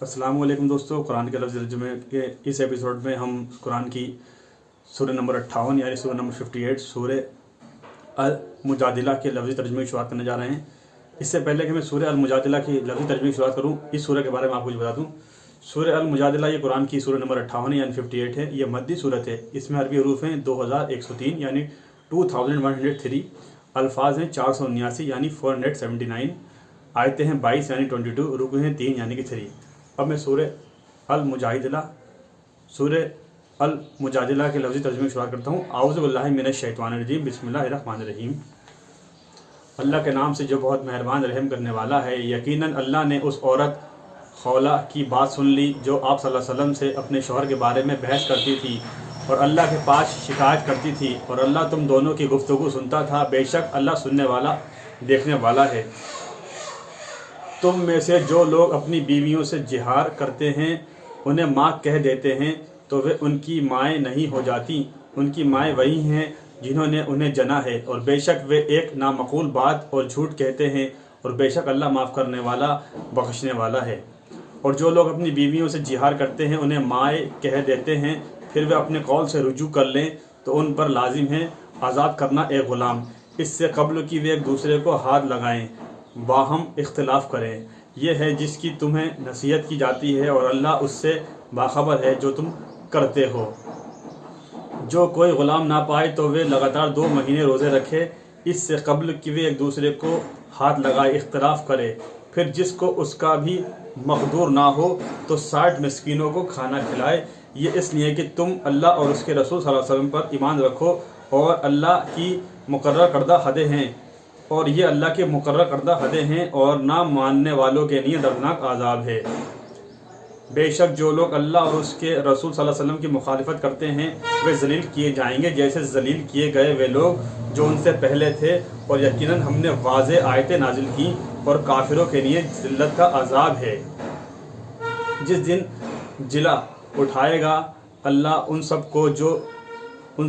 अस्सलाम वालेकुम दोस्तों, कुरान के लफ्ज़ तर्जुमे के इस एपिसोड में हम कुरान की सूरह नंबर 58 यानी सूरह नंबर 58 सूरह अल मुजादिला के लफ्ज़ी तर्जुमे की शुरुआत करने जा रहे हैं। इससे पहले कि मैं सूरह अल मुजादिला की लफ्ज़ी तर्जुमे की शुरुआत करूं, इस सूरह के बारे में आपको कुछ बता दूं। सूरह अल मुजादिला ये कुरान की सूरह नंबर 58 यानी 58 है। ये मद्दी सूरत है। इसमें अरबी हरूफ हैं 2103 यानी 2103, अल्फाज हैं 479 यानी 479, आयतें हैं 22 यानी 22, रुकू हैं 3 यानी कि 3। अब मैं सूरह अल मुजादिला के लफ्ज़ी तर्जुमे की शुरुआत करता हूँ। आऊज़ु बिल्लाहि मिनश शैतानिर रजीम, बिस्मिल्लाहिर रहमानिर रहीम। अल्लाह के नाम से जो बहुत मेहरबान रहम करने वाला है। यकीनन अल्लाह ने उस औरत खौला की बात सुन ली जो आप सल्लल्लाहु अलैहि वसल्लम से अपने शौहर के बारे में बहस करती थी और अल्लाह के पास शिकायत करती थी, और अल्लाह तुम दोनों की गुफ्तगू सुनता था। बेशक अल्लाह सुनने वाला देखने वाला है। तुम में से जो लोग अपनी बीवियों से जिहार करते हैं, उन्हें माँ कह देते हैं, तो वे उनकी माएँ नहीं हो जाती। उनकी माएँ वही हैं जिन्होंने उन्हें जना है, और बेशक वे एक नामकूल बात और झूठ कहते हैं, और बेशक अल्लाह माफ़ करने वाला बख्शने वाला है। और जो लोग अपनी बीवियों से जिहार करते हैं, उन्हें माएँ कह देते हैं, फिर वे अपने कौल से रुजू कर लें, तो उन पर लाजिम है आज़ाद करना एक ग़ुलाम, इससे कब्ल कि वे एक दूसरे को हाथ लगाएं, बाहम इख्तिलाफ़ करें। यह है जिसकी तुम्हें नसीहत की जाती है, और अल्लाह उससे बाखबर है जो तुम करते हो। जो कोई ग़ुलाम ना पाए तो वे लगातार 2 महीने रोज़े रखे, इससे कब्ल कि वे एक दूसरे को हाथ लगाए इख्तिलाफ़ करे। फिर जिसको उसका भी मक़दूर ना हो तो 60 मिस्कीनों को खाना खिलाए। ये इसलिए कि तुम अल्लाह और उसके रसूल सल्लल्लाहु अलैहि वसल्लम पर ईमान रखो, और अल्लाह की मुकर्रर करदा हदें हैं, और ये अल्लाह के मुकर्रर करदा हदें हैं, और ना मानने वालों के लिए दर्दनाक आज़ाब है। बेशक जो लोग अल्लाह और उसके रसूल सल्लल्लाहु अलैहि वसल्लम की मुखालिफत करते हैं, वे जलील किए जाएंगे जैसे जलील किए गए वे लोग जो उनसे पहले थे। और यकीनन हमने वाज़े आयतें नाजिल की, और काफिरों के लिए जिल्लत का अज़ाब है। जिस दिन जिला उठाएगा अल्लाह उन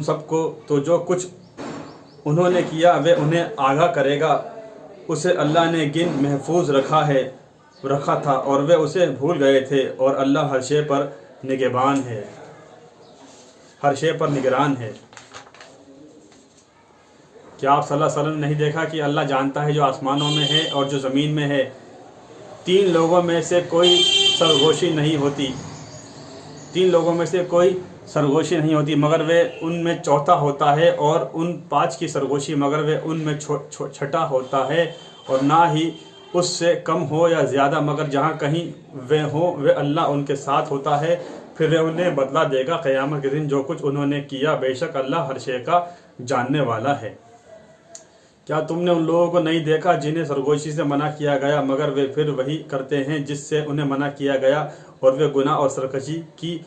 सबको तो जो कुछ उन्होंने किया वे उन्हें आगाह करेगा। उसे अल्लाह ने गिन महफूज रखा था, और वे उसे भूल गए थे, और अल्लाह हर शे पर निगरान है। क्या आप सल्लल्लाहु अलैहि वसल्लम ने नहीं देखा कि अल्लाह जानता है जो आसमानों में है और जो ज़मीन में है। 3 लोगों में से कोई सरगोशी नहीं होती मगर वे उनमें चौथा होता है, और उन 5 की सरगोशी मगर वे उनमें छठा होता है, और ना ही उससे कम हो या ज़्यादा, मगर जहाँ कहीं वे हों वे अल्लाह उनके साथ होता है। फिर वे उन्हें बदला देगा क़यामत के दिन जो कुछ उन्होंने किया। बेशक अल्लाह हर शे का जानने वाला है। क्या तुमने उन लोगों को नहीं देखा जिन्हें सरगोशी से मना किया गया, मगर वे फिर वही करते हैं जिससे उन्हें मना किया गया, और वे गुनाह और सरकशी की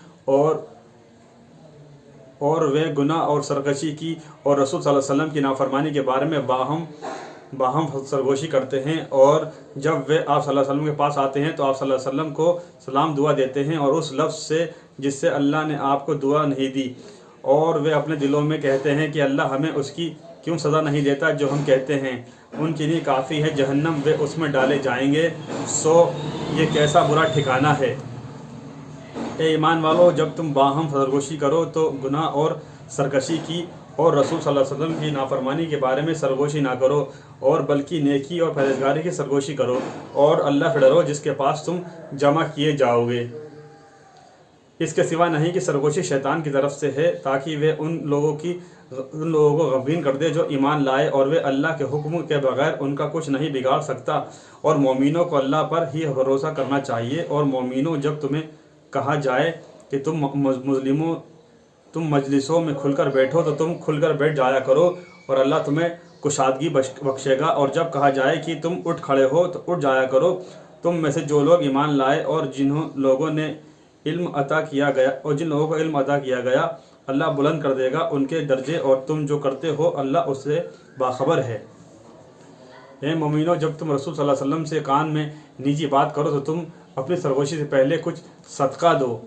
और रसूल सल्लल्लाहु अलैहि वसल्लम की नाफरमानी के बारे में बाहम सरगोशी करते हैं। और जब वे आप सल्लल्लाहु अलैहि वसल्लम के पास आते हैं तो आप सल्लल्लाहु अलैहि वसल्लम को सलाम दुआ देते हैं, और उस लफ्ज़ से जिससे अल्लाह ने आपको दुआ नहीं दी। और वे अपने दिलों में कहते हैं कि अल्लाह हमें उसकी क्यों सज़ा नहीं देता जो हम कहते हैं। उनके लिए काफ़ी है जहन्नम, वे उसमें डाले जाएंगे, सो ये कैसा बुरा ठिकाना है। ए ईमान वालों, जब तुम बाहम सरगोशी करो तो गुनाह और सरकशी की और रसूल सल्लल्लाहु अलैहि वसल्लम की नाफरमानी के बारे में सरगोशी ना करो, और बल्कि नेकी और परहेज़गारी की सरगोशी करो, और अल्लाह से डरो जिसके पास तुम जमा किए जाओगे। इसके सिवा नहीं कि सरगोशी शैतान की तरफ से है, ताकि वे उन लोगों को गमगीन कर दे जो ईमान लाए, और वे अल्लाह के हुक्म के बगैर उनका कुछ नहीं बिगाड़ सकता। और मोमिनों को अल्लाह पर ही भरोसा करना चाहिए। और मोमिनों, जब तुम्हें कहा जाए कि तुम मजलिसों में खुलकर बैठो तो तुम खुलकर बैठ जाया करो, और अल्लाह तुम्हें कुशादगी बख्शेगा। और जब कहा जाए कि तुम उठ खड़े हो तो उठ जाया करो। तुम में से जो लोग ईमान लाए और जिन लोगों को इल्म अता किया गया, अल्लाह बुलंद कर देगा उनके दर्जे, और तुम जो करते हो अल्लाह उससे बाखबर है। हे मोमिनो, जब तुम रसूल सल्लल्लाहु अलैहि वसल्लम से कान में निजी बात करो तो तुम अपनी सरगोशी से पहले कुछ सदका दो,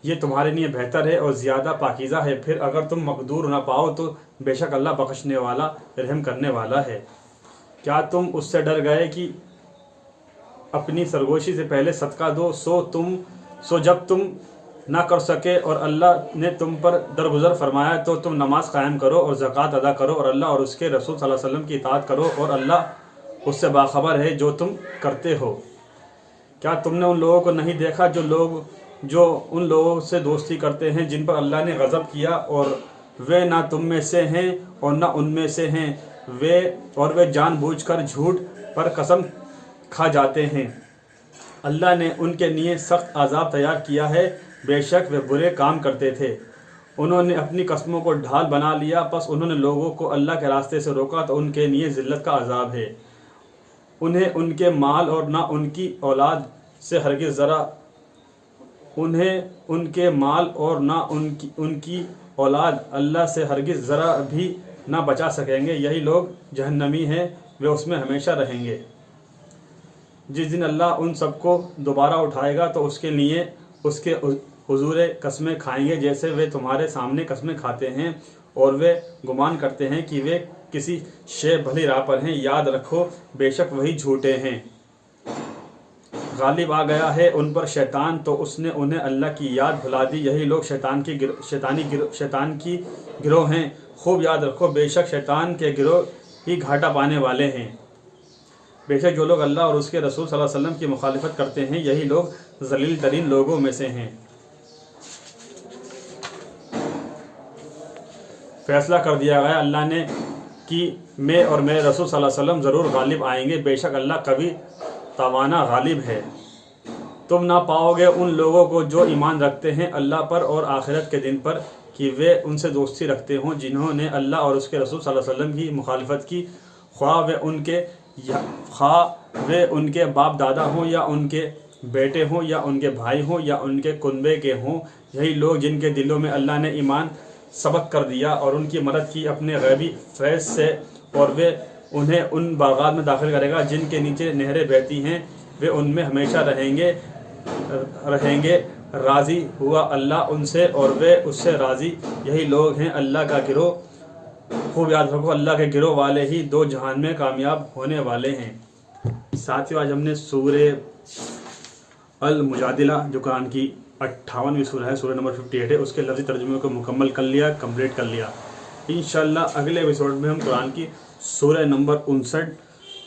ये तुम्हारे लिए बेहतर है और ज़्यादा पाकीज़ा है। फिर अगर तुम मकदूर ना पाओ तो बेशक अल्लाह बख्शने वाला रहम करने वाला है। क्या तुम उससे डर गए कि अपनी सरगोशी से पहले सदका दो, सो जब तुम ना कर सके और अल्लाह ने तुम पर दरगुजर फरमाया तो तुम नमाज कायम करो और ज़कात अदा करो और अल्लाह और उसके रसूल सल्लल्लाहु अलैहि वसल्लम की इताअत करो और अल्लाह उससे बाखबर है जो तुम करते हो। क्या तुमने उन लोगों को नहीं देखा जो उन लोगों से दोस्ती करते हैं जिन पर अल्लाह ने गज़ब किया, और वे ना तुम में से हैं और ना उनमें से हैं, वे जानबूझकर झूठ पर कसम खा जाते हैं। अल्लाह ने उनके लिए सख्त अज़ाब तैयार किया है, बेशक वे बुरे काम करते थे। उन्होंने अपनी कस्मों को ढाल बना लिया, बस उन्होंने लोगों को अल्लाह के रास्ते से रोका तो उनके लिए ज़िल्लत का अज़ाब है। उन्हें उनके माल और ना उनकी औलाद से हरगिज़ ज़रा औलाद अल्लाह से हरगिज़ ज़रा भी ना बचा सकेंगे। यही लोग जहन्नमी हैं, वे उसमें हमेशा रहेंगे। जिस दिन अल्लाह उन सबको दोबारा उठाएगा तो उसके लिए उसके हुजूर कस्में खाएंगे जैसे वे तुम्हारे सामने कस्में खाते हैं, और वे गुमान करते हैं कि वे किसी शे भली राह पर हैं। याद रखो बेशक वही झूठे हैं। गालिब आ गया है उन पर शैतान तो उसने उन्हें अल्लाह की याद भुला दी। यही लोग शैतान की गिरोह हैं। खूब याद रखो बेशक शैतान के गिरोह ही घाटा पाने वाले हैं। बेशक जो लोग अल्लाह और उसके रसूल सल्लल्लाहु अलैहि वसल्लम की मुखालिफत करते हैं यही लोग ज़लील तरीन लोगों में से हैं। फैसला कर दिया गया अल्लाह ने कि मैं और मेरे रसूल सल्लल्लाहु अलैहि वसल्लम ज़रूर गालिब आएंगे। बेशक अल्लाह कभी तवाना गालिब है। तुम ना पाओगे उन लोगों को जो ईमान रखते हैं अल्लाह पर और आखिरत के दिन पर कि वे उनसे दोस्ती रखते हों जिन्होंने अल्लाह और उसके रसूल सल्लल्लाहु अलैहि वसल्लम की मुखालिफत की, ख्वाह वे उनके बाप दादा हों या उनके बेटे हों या उनके भाई हों या उनके कुनबे के हों। यही लोग जिनके दिलों में अल्लाह ने ईमान सबक कर दिया और उनकी मदद की अपने गैबी फैज़ से, और वे उन्हें उन बागात में दाखिल करेगा जिनके नीचे नहरें बहती हैं, वे उनमें हमेशा रहेंगे। राज़ी हुआ अल्लाह उनसे और वे उससे राज़ी। यही लोग हैं अल्लाह का गिरोह। खूब याद रखो अल्लाह के गिरोह वाले ही दो जहान में कामयाब होने वाले हैं। साथियों, आज हमने सूरह अल मुजादिला जो कुरान की 58वीं सूरह है, सूरह नंबर 58 है, उसके लफ्ज़ी तर्जुमे को मुकम्मल कर लिया, कंप्लीट कर लिया। इंशाअल्लाह अगले एपिसोड में हम कुरान की सूरह नंबर 59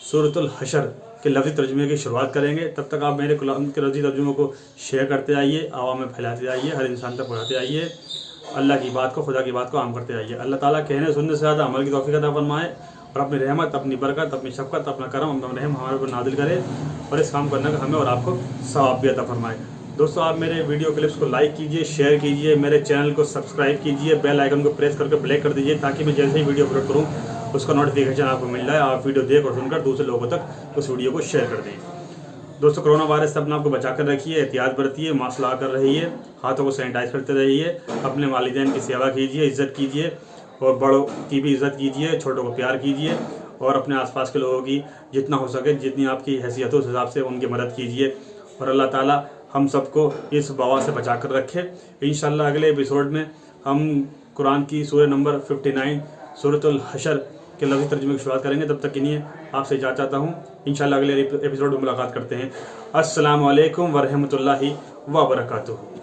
सूरतुल हशर के लफ्ज़ी तर्जुमे की शुरुआत करेंगे। तब तक आप मेरे कुरान के लफ्ज़ी तर्जुमे को शेयर करते आइए, आवाम में फैलाते आइए, हर इंसान तक पहुँचाते आइए। अल्लाह की बात को, खुदा की बात को आम करते आइए। अल्लाह ताला कहने सुनने से ज़्यादा अमल की तौफीक अता फरमाए और अपनी रहमत, अपनी बरकत, अपनी शफ़क़त, अपना करम, अपना रहम हमारे ऊपर नाज़िल करे और इस काम करने का हमें और आपको सवाब भी अता फरमाए। दोस्तों, आप मेरे वीडियो क्लिप्स को लाइक कीजिए, शेयर कीजिए, मेरे चैनल को सब्सक्राइब कीजिए, बेल आइकन को प्रेस करके प्ले कर दीजिए ताकि मैं जैसे ही वीडियो अपलोड करूँ उसका नोटिफिकेशन आपको मिल जाए। आप वीडियो देख और सुनकर दूसरे लोगों तक उस वीडियो को शेयर कर दें। दोस्तों, कोरोना वायरस से अपने आप को बचा कर रखिए, एहतियात बरतिए, मास्क लगा कर रहिए, हाथों को सैनिटाइज करते रहिए, अपने वालिदैन की सेवा कीजिए, इज़्ज़त कीजिए और बड़ों की भी इज़्ज़त कीजिए, छोटों को प्यार कीजिए और अपने आसपास के लोगों की जितना हो सके, जितनी आपकी हैसियत हो उस हिसाब से उनकी मदद कीजिए और अल्लाह ताला हम सबको इस वबा से बचा कर रखे। इंशाअल्लाह अगले एपिसोड में हम कुरान की सूरह नंबर 59 सूरतुल हशर के लफ्ज़ी तर्जुमे की शुरुआत करेंगे। तब तक के लिए आपसे इजाज़त चाहता हूँ। इंशाअल्लाह अगले एपिसोड में मुलाकात करते हैं। अस्सलामु अलैकुम व रहमतुल्लाहि व बरकातुहू।